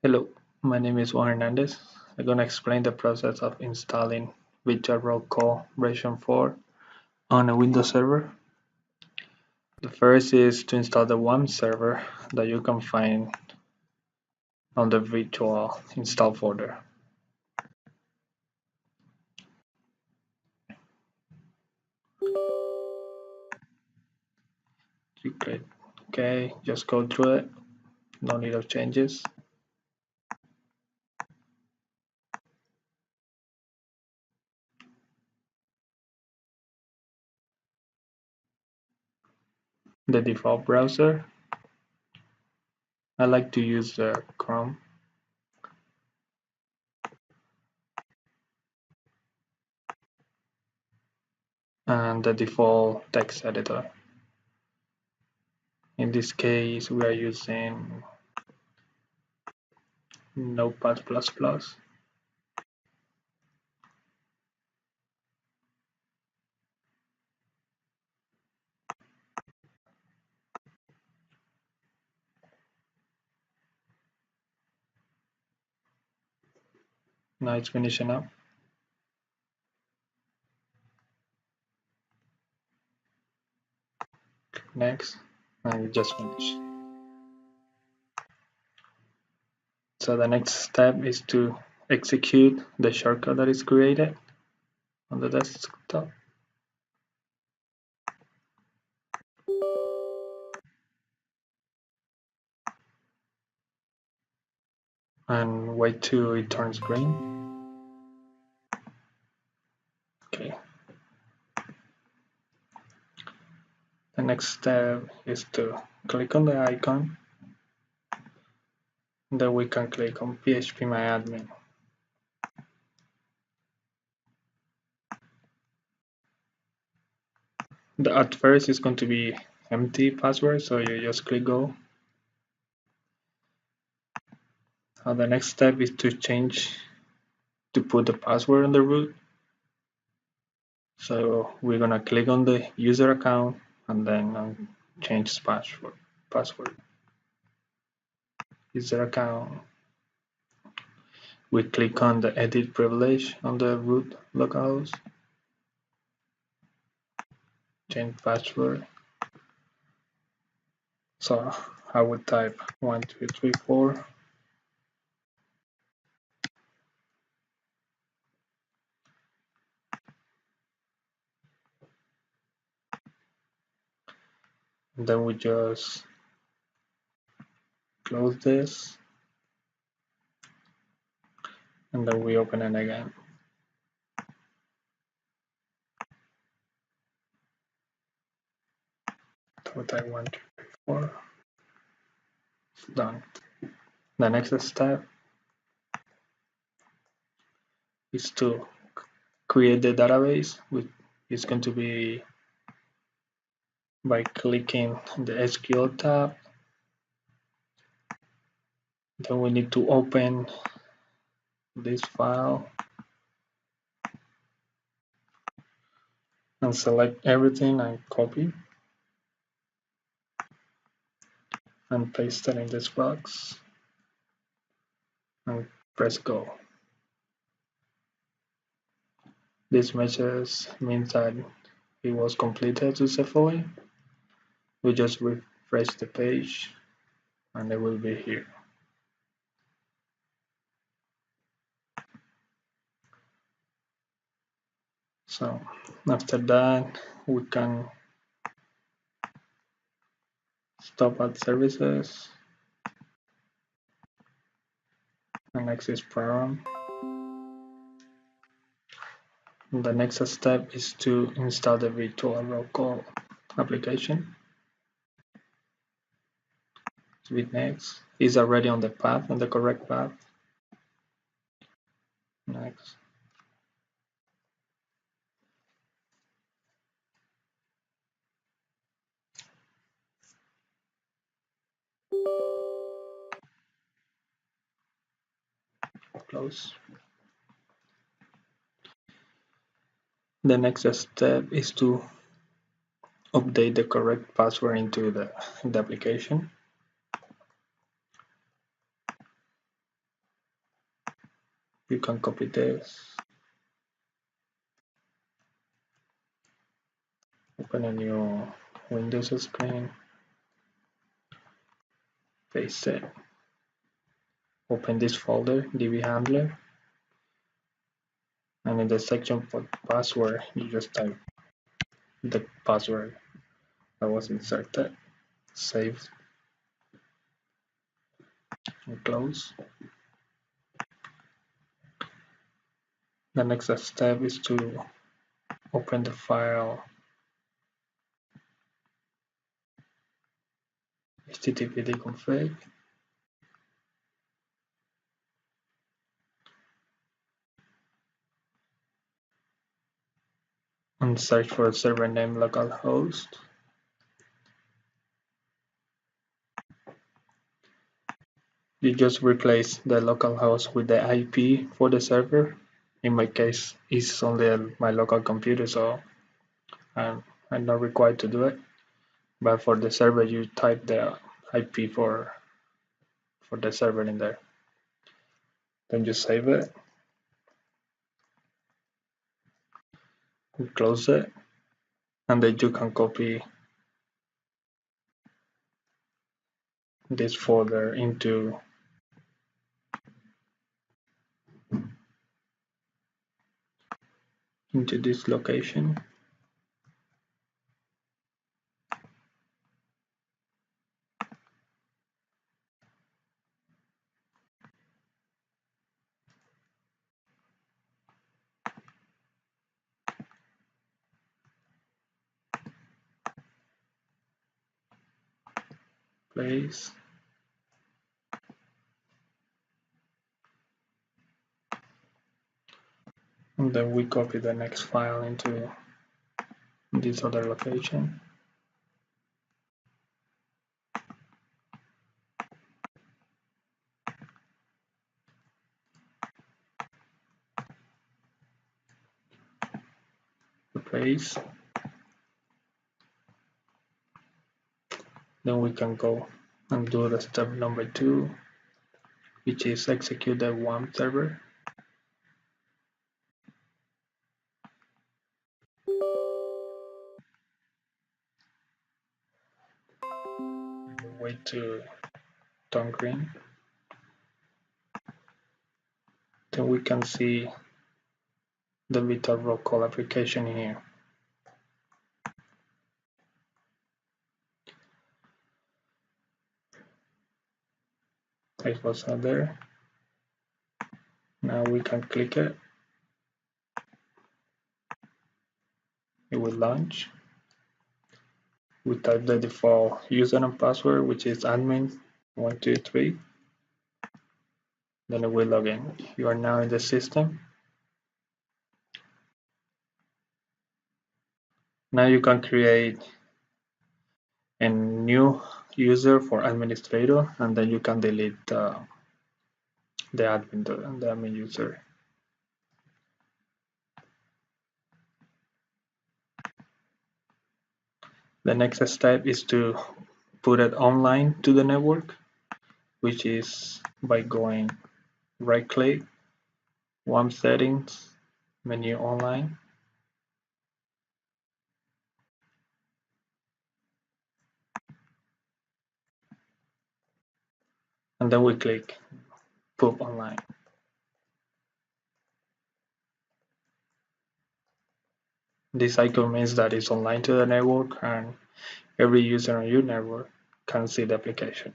Hello, my name is Juan Hernandez. I'm going to explain the process of installing VRC4 version 4 on a Windows server. The first is to install the WAM server that you can find on the virtual install folder. You click OK, just go through it, no need of changes. The default browser, I like to use the Chrome. And the default text editor. In this case, we are using Notepad++. Now it's finishing up. Next, and we just finish. So the next step is to execute the shortcut that is created on the desktop. And wait till it turns green. Okay. The next step is to click on the icon. Then we can click on phpMyAdmin. At first it's going to be empty password, so you just click go. The next step is to put the password on the root. So we're gonna click on the user account and then change password. User account. We click on the edit privilege on the root localhost. Change password. So I would type 1234. And then we just close this. And then we open it again. So type 1234. It's done. The next step is to create the database, which is going to be by clicking the SQL tab. Then we need to open this file and select everything and copy and paste it in this box and press go. This message means that it was completed successfully. We just refresh the page and it will be here. So after that, we can stop at services and exit program. And the next step is to install the VRC4 application. With next is already on the path, on the correct path. Next. Close. The next step is to update the correct password into the application. You can copy this, open a new Windows screen, paste it, open this folder, DB handler, and in the section for password, you just type the password that was inserted, save and close. The next step is to open the file httpd config, and search for server name localhost. You just replace the localhost with the IP for the server. In my case, it's only my local computer, so I'm not required to do it. But for the server, you type the IP for the server in there. Then you save it, close it, and then you can copy this folder into this location. Place. And then we copy the next file into this other location. Replace. Then we can go and do the step number 2, which is execute the WAMP server. Wait to turn green. Then we can see the Vital roll call application here. It was out there. Now we can click it. It will launch. We type the default user and password, which is admin123. Then it will log in. You are now in the system. Now you can create a new user for administrator, and then you can delete the admin user. The next step is to put it online to the network, which is by going right click, WAMP settings, menu online. And then we click put online. This icon means that it's online to the network and every user on your network can see the application.